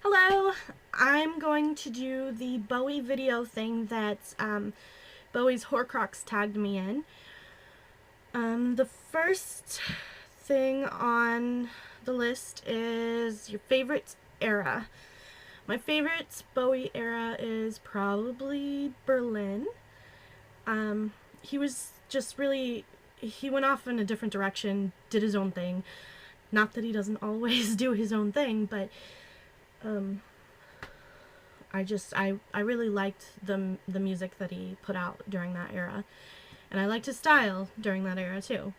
Hello, I'm going to do the Bowie video thing that Bowieshorcrux tagged me in. The first thing on the list is your favorite era. My favorite Bowie era is probably Berlin. He was just really, he went off in a different direction, did his own thing. Not that he doesn't always do his own thing, but I really liked the music that he put out during that era, and I liked his style during that era too.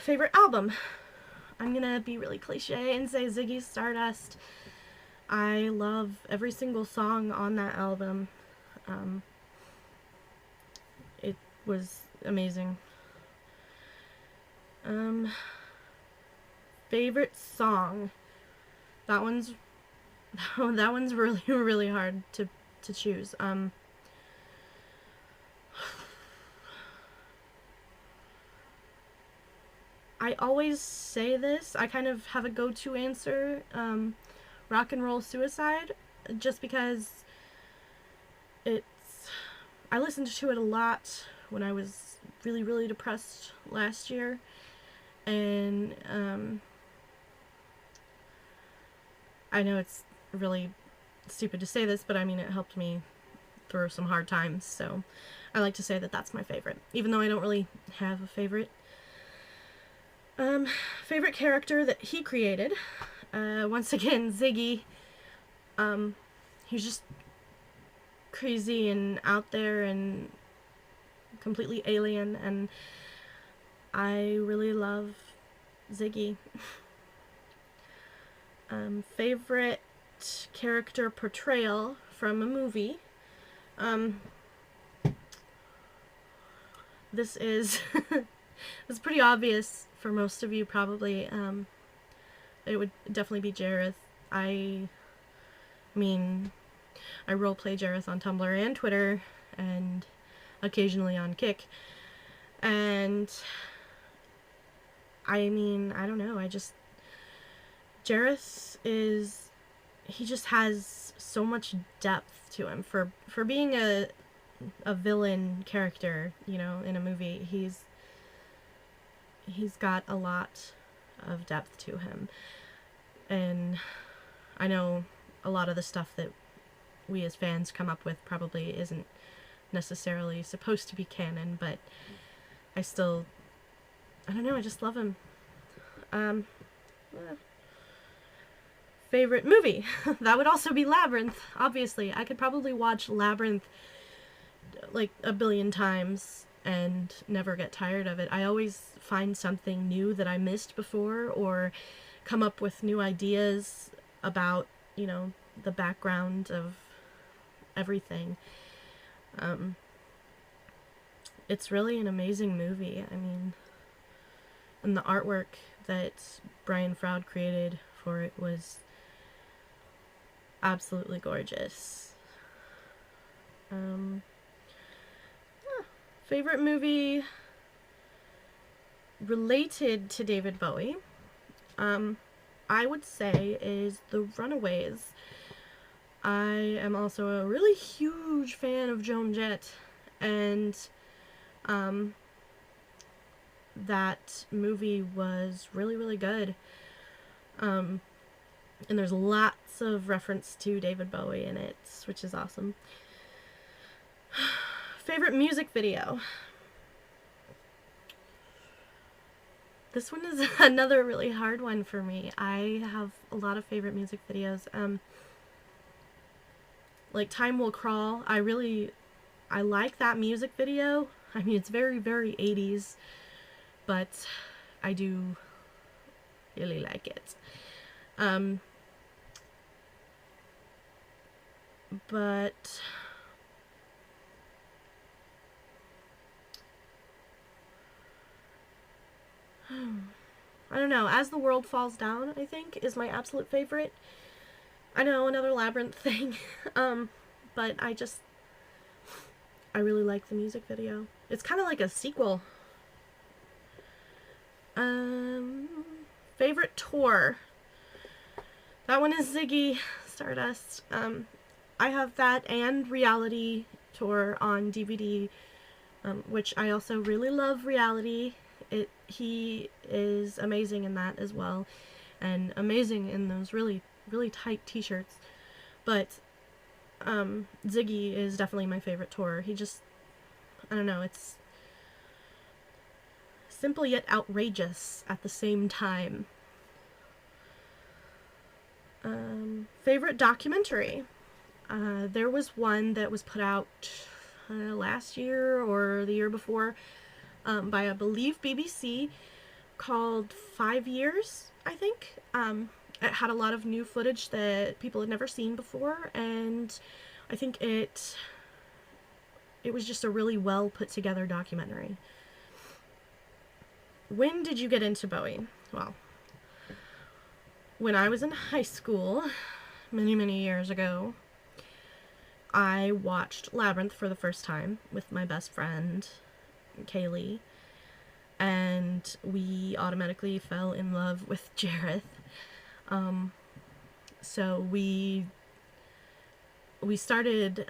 Favorite album? I'm gonna be really cliche and say Ziggy Stardust. I love every single song on that album. It was amazing. Favorite song? That one's really really hard to choose. I always say this. I kind of have a go-to answer. Rock and Roll Suicide, just because I listened to it a lot when I was really really depressed last year, and I know it's really stupid to say this, but I mean it helped me through some hard times, so I like to say that that's my favorite, even though I don't really have a favorite. Favorite character that he created, once again, Ziggy. He's just crazy and out there and completely alien, and I really love Ziggy. Favorite character portrayal from a movie. This is it's pretty obvious for most of you probably. It would definitely be Jareth. I mean, I roleplay Jareth on Tumblr and Twitter and occasionally on Kick. And I mean, I don't know, Jareth he just has so much depth to him for being a villain character, you know, in a movie. He's got a lot of depth to him. And I know a lot of the stuff that we as fans come up with probably isn't necessarily supposed to be canon, but I don't know, I just love him. Favorite movie? That would also be Labyrinth, obviously. I could probably watch Labyrinth like a billion times and never get tired of it. I always find something new that I missed before, or come up with new ideas about, you know, the background of everything. It's really an amazing movie. I mean, and the artwork that Brian Froud created for it was absolutely gorgeous. Favorite movie related to David Bowie, I would say, is The Runaways. I am also a really huge fan of Joan Jett, and that movie was really really good. And there's lots of reference to David Bowie in it, which is awesome. Favorite music video? This one is another really hard one for me. I have a lot of favorite music videos. Like Time Will Crawl. I like that music video. I mean, it's very, very 80s, but I do really like it. But I don't know. As the World Falls Down, I think, is my absolute favorite. I know, another Labyrinth thing. But I really like the music video. It's kind of like a sequel. Favorite tour? That one is Ziggy Stardust. I have that and Reality Tour on DVD, which I also really love. Reality. He is amazing in that as well, and amazing in those really, really tight t-shirts. But Ziggy is definitely my favorite tour. He just, I don't know, it's simple yet outrageous at the same time. Favorite documentary. There was one that was put out last year or the year before by, I believe, BBC, called 5 Years, I think. It had a lot of new footage that people had never seen before, and I think it was just a really well put together documentary. When did you get into Bowie? Well, when I was in high school, many, many years ago, I watched Labyrinth for the first time with my best friend, Kaylee, and we automatically fell in love with Jareth. So we started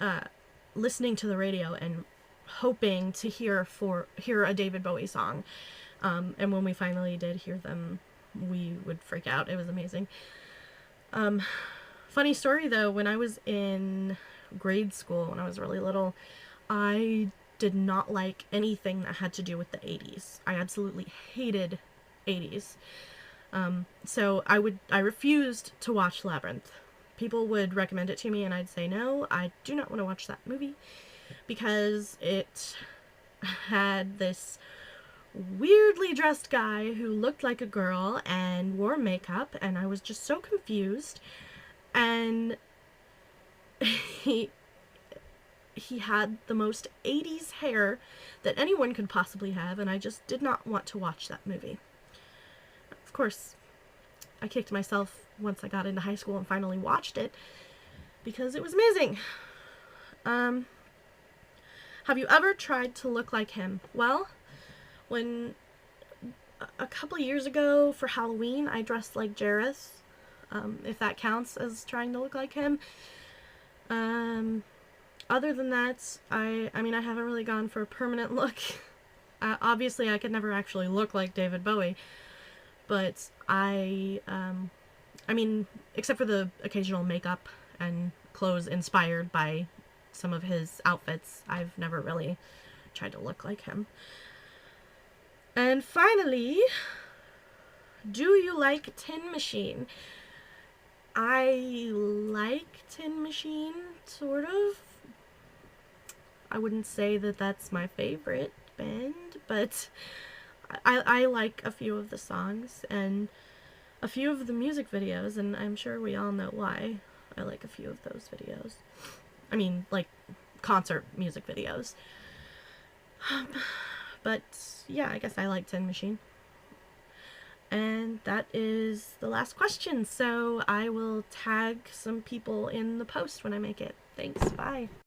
listening to the radio and hoping to hear a David Bowie song. And when we finally did hear them, we would freak out. It was amazing. Funny story though, when I was in grade school, when I was really little, I did not like anything that had to do with the 80s. I absolutely hated 80s. So I refused to watch Labyrinth. People would recommend it to me and I'd say, no, I do not want to watch that movie, because it had this weirdly dressed guy who looked like a girl and wore makeup, and I was just so confused. And he had the most 80s hair that anyone could possibly have, and I just did not want to watch that movie. Of course, I kicked myself once I got into high school and finally watched it, because it was amazing. Have you ever tried to look like him? Well, when a couple years ago for Halloween, I dressed like Jareth, if that counts as trying to look like him. Other than that, I mean, I haven't really gone for a permanent look. Obviously, I could never actually look like David Bowie, but I mean, except for the occasional makeup and clothes inspired by some of his outfits, I've never really tried to look like him. And finally, do you like Tin Machine? I like Tin Machine, sort of. I wouldn't say that that's my favorite band, but I like a few of the songs and a few of the music videos, and I'm sure we all know why I like a few of those videos. I mean, like, concert music videos. But, yeah, I guess I like Tin Machine. And that is the last question, so I will tag some people in the post when I make it. Thanks, bye.